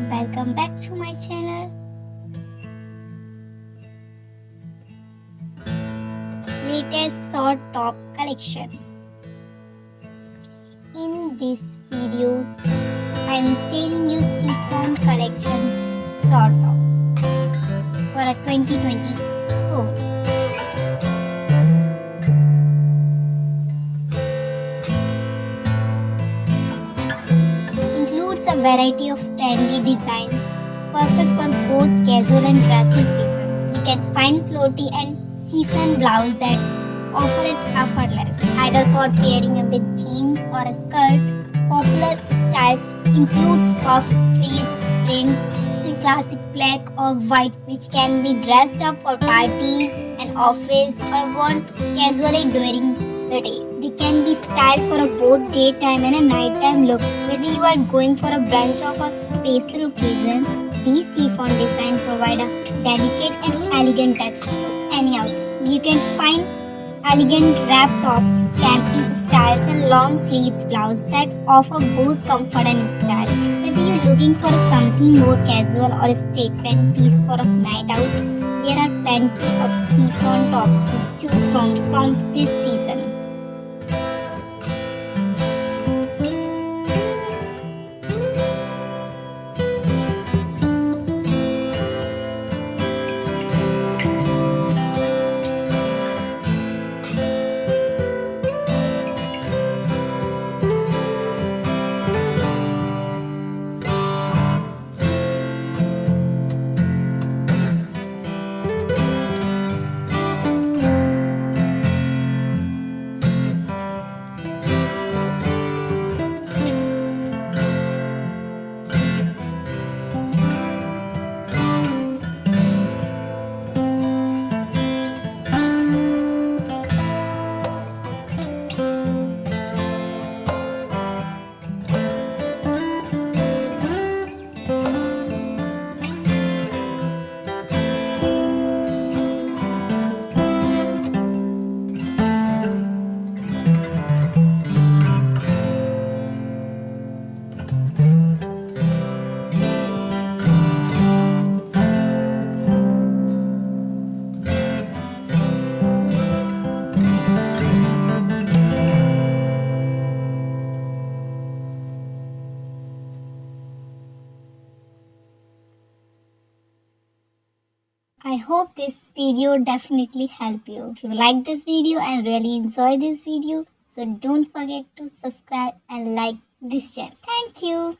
welcome back to my channel. Latest short top collection. In this video, I am sharing you chiffon collection short top for a 2024. Includes a variety of trendy designs, perfect for both casual and dressy occasions. You can find floaty and chiffon blouse that offer it effortless, ideal for pairing it with jeans or a skirt. Popular styles includes puff sleeves, prints, and classic black or white, which can be dressed up for parties and office or worn casually during the day. They can be styled for a both daytime and a nighttime look. Whether you are going for a brunch or a special occasion, these chiffon designs provide a delicate and elegant touch to any outfit. You can find elegant wrap tops, skimpy styles, and long sleeves blouse that offer both comfort and style. Whether you're looking for something more casual or a statement piece for a night out, there are plenty of chiffon tops to choose from this season. I hope this video definitely help you. If you like this video and really enjoy this video, so don't forget to subscribe and like this channel. Thank you.